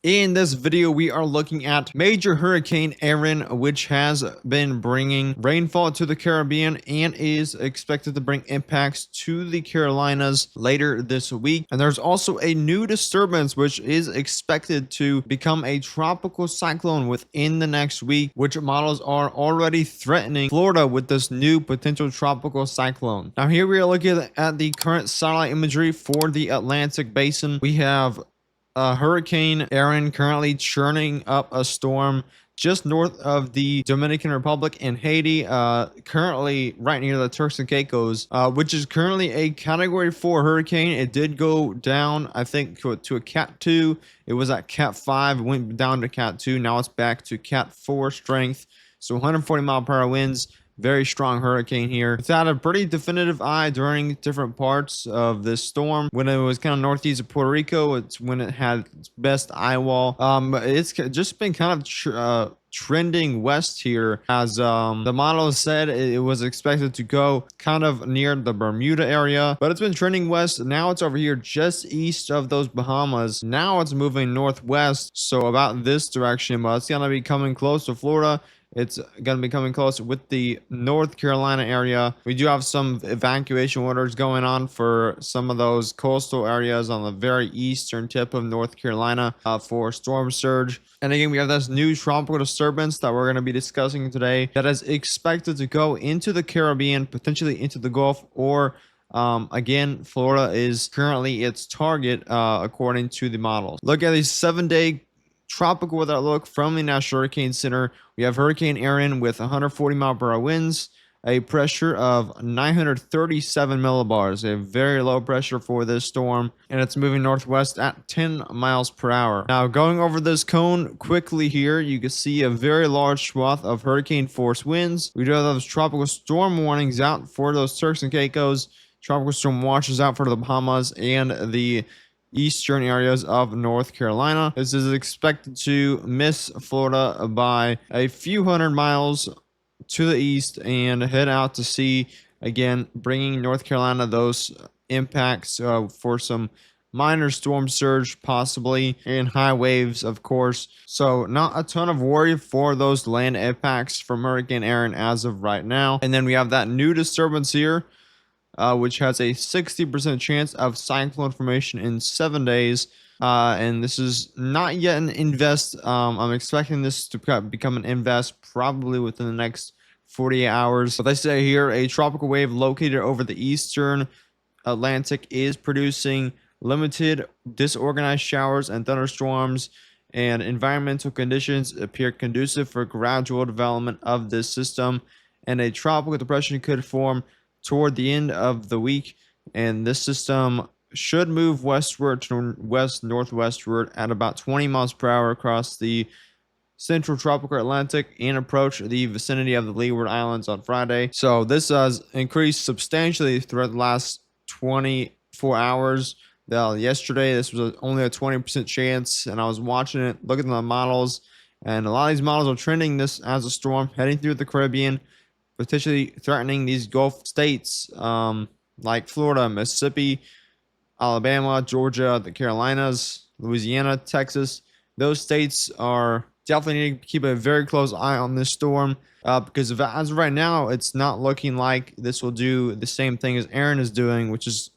In this video, we are looking at Major Hurricane Erin, which has been bringing rainfall to the Caribbean and is expected to bring impacts to the Carolinas later this week. And there's also a new disturbance, which is expected to become a tropical cyclone within the next week, which models are already threatening Florida with this new potential tropical cyclone. Now, here we are looking at the current satellite imagery for the Atlantic Basin. We have Hurricane Erin currently churning up a storm just north of the Dominican Republic and Haiti, currently right near the Turks and Caicos, which is currently a Category 4 hurricane. It did go down, I think, to a Cat 2. It was at Cat 5, went down to Cat 2. Now it's back to Cat 4 strength. So 140-mile-per-hour winds. Very strong hurricane here. It's had a pretty definitive eye during different parts of this storm. When it was kind of northeast of Puerto Rico, it's when it had its best eye wall. It's just been kind of trending west here, as the model said it was expected to go kind of near the Bermuda area, but it's been trending west. Now it's over here just east of those Bahamas. Now it's moving northwest, so about this direction, but it's gonna be coming close to Florida. It's going to be coming close with the North Carolina area. We do have some evacuation orders going on for some of those coastal areas on the very eastern tip of North Carolina for storm surge. And again, we have this new tropical disturbance that we're going to be discussing today that is expected to go into the Caribbean, potentially into the Gulf, or again, Florida is currently its target according to the models. Look at these 7-day tropical weather outlook from the National Hurricane Center. We have Hurricane Erin with 140-mile-per-hour winds, a pressure of 937 millibars, a very low pressure for this storm, and it's moving northwest at 10 miles per hour. Now, going over this cone quickly here, you can see a very large swath of hurricane force winds. We do have those tropical storm warnings out for those Turks and Caicos, tropical storm watches out for the Bahamas, and the eastern areas of North Carolina. This is expected to miss Florida by a few hundred miles to the east and head out to sea, again bringing North Carolina those impacts for some minor storm surge possibly, and high waves, of course. So not a ton of worry for those land impacts from Hurricane Erin as of right now. And then we have that new disturbance here, which has a 60% chance of cyclone formation in 7 days. And this is not yet an invest. I'm expecting this to become an invest probably within the next 48 hours. But they say here, a tropical wave located over the eastern Atlantic is producing limited disorganized showers and thunderstorms, and environmental conditions appear conducive for gradual development of this system, and a tropical depression could form toward the end of the week, and this system should move westward to west northwestward at about 20 miles per hour across the central tropical Atlantic and approach the vicinity of the Leeward Islands on Friday. So this has increased substantially throughout the last 24 hours. Yesterday, this was only a 20% chance, and I was watching it, looking at the models, and a lot of these models are trending this as a storm heading through the Caribbean, potentially threatening these Gulf states like Florida, Mississippi, Alabama, Georgia, the Carolinas, Louisiana, Texas. Those states are definitely need to keep a very close eye on this storm because as of right now, it's not looking like this will do the same thing as Erin is doing, which is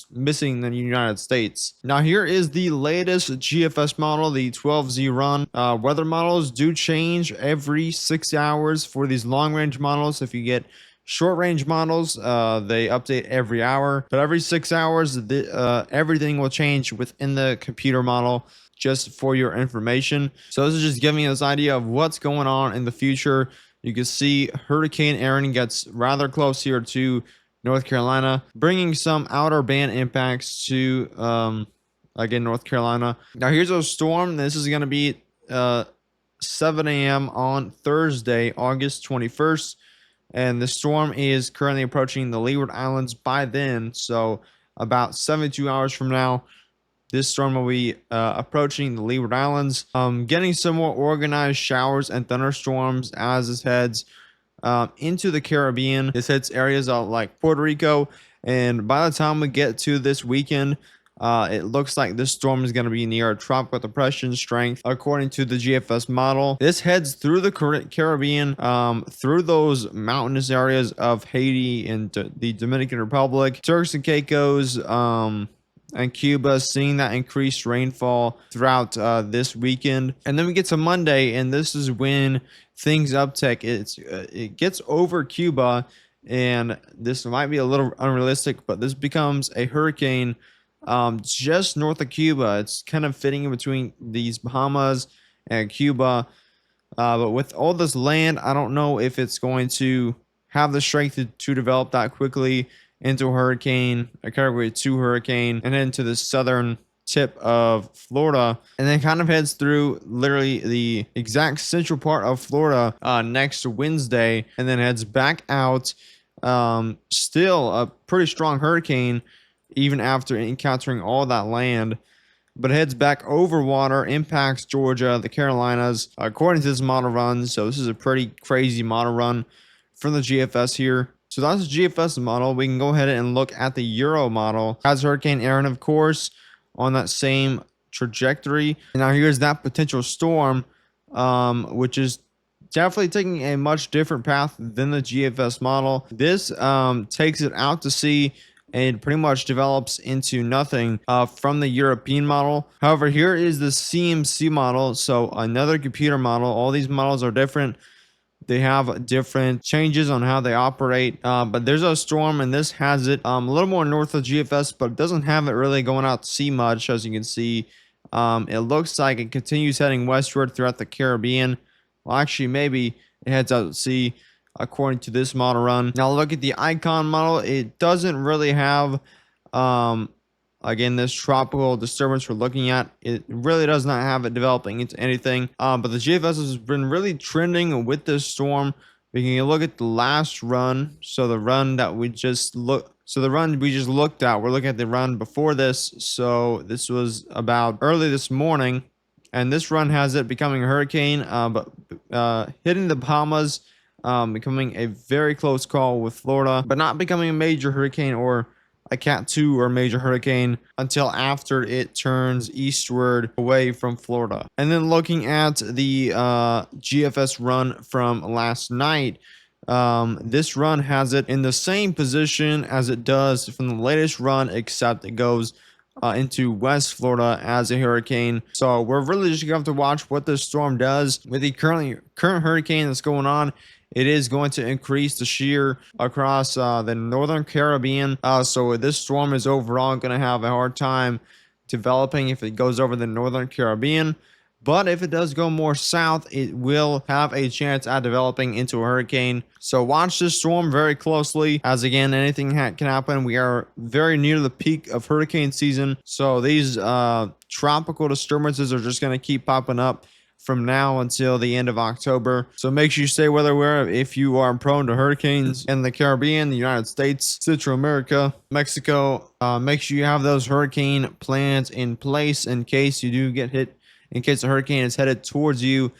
missing the United States. Now, here is the latest GFS model, the 12Z run. Weather models do change every 6 hours for these long-range models. If you get short-range models, they update every hour. But every 6 hours, everything will change within the computer model, just for your information. So this is just giving you this idea of what's going on in the future. You can see Hurricane Erin gets rather close here to North Carolina, bringing some outer band impacts to, again, North Carolina. Now, here's a storm. This is going to be 7 a.m. on Thursday, August 21st. And the storm is currently approaching the Leeward Islands by then. So about 72 hours from now, this storm will be approaching the Leeward Islands, getting some more organized showers and thunderstorms as this heads into the Caribbean. This hits areas like Puerto Rico, and by the time we get to this weekend, It looks like this storm is going to be near a tropical depression strength, according to the GFS model. This heads through the Caribbean, through those mountainous areas of Haiti and the Dominican Republic, Turks and Caicos, and Cuba, seeing that increased rainfall throughout this weekend. And then we get to Monday, and this is when things uptick. It gets over Cuba, and this might be a little unrealistic, but this becomes a hurricane just north of Cuba. It's kind of fitting in between these Bahamas and Cuba. But with all this land, I don't know if it's going to have the strength to develop that quickly into a hurricane, a Category 2 hurricane, and then to the southern tip of Florida, and then kind of heads through literally the exact central part of Florida next Wednesday, and then heads back out. Still a pretty strong hurricane, even after encountering all that land, but heads back over water, impacts Georgia, the Carolinas, according to this model run. So this is a pretty crazy model run from the GFS here. So that's the GFS model. We can go ahead and look at the Euro model. Has Hurricane Aaron, of course, on that same trajectory. And now here's that potential storm, which is definitely taking a much different path than the GFS model. This takes it out to sea and pretty much develops into nothing from the European model. However, here is the CMC model. So another computer model. All these models are different. They have different changes on how they operate, but there's a storm, and this has it a little more north of GFS, but it doesn't have it really going out to sea much. As you can see, it looks like it continues heading westward throughout the Caribbean. Well, actually, maybe it heads out to sea according to this model run. Now look at the Icon model. It doesn't really have again, this tropical disturbance we're looking at, it really does not have it developing into anything. But the GFS has been really trending with this storm. We can look at the last run. So the run that we just looked. So the run we just looked at, we're looking at the run before this. So this was about early this morning, and this run has it becoming a hurricane, but hitting the Bahamas, becoming a very close call with Florida, but not becoming a major hurricane or a Cat 2 or major hurricane until after it turns eastward away from Florida. And then looking at the GFS run from last night, this run has it in the same position as it does from the latest run, except it goes into West Florida as a hurricane. So we're really just going to have to watch what this storm does with the current hurricane that's going on. It is going to increase the shear across the northern Caribbean. So this storm is overall going to have a hard time developing if it goes over the northern Caribbean. But if it does go more south, it will have a chance at developing into a hurricane. So watch this storm very closely, as again, anything can happen. We are very near the peak of hurricane season. So these tropical disturbances are just going to keep popping up from now until the end of October. So make sure you stay weather aware if you are prone to hurricanes in the Caribbean, the United States, Central America, Mexico. Make sure you have those hurricane plans in place in case you do get hit, in case a hurricane is headed towards you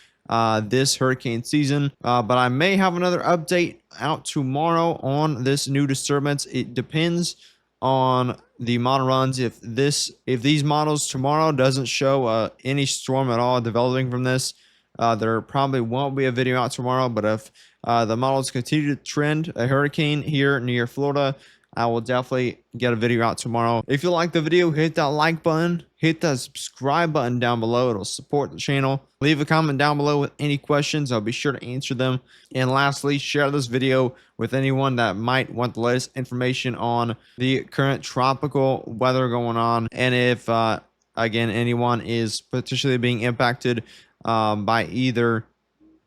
this hurricane season. But I may have another update out tomorrow on this new disturbance. It depends on the model runs. If these models tomorrow doesn't show any storm at all developing from this, there probably won't be a video out tomorrow. But if the models continue to trend a hurricane here near Florida, I will definitely get a video out tomorrow. If you like the video, hit that like button, hit that subscribe button down below. It'll support the channel. Leave a comment down below with any questions. I'll be sure to answer them. And lastly, share this video with anyone that might want the latest information on the current tropical weather going on. And if, again, anyone is potentially being impacted by either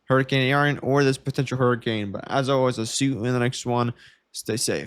Hurricane Aaron or this potential hurricane. But as always, I'll see you in the next one. Stay safe.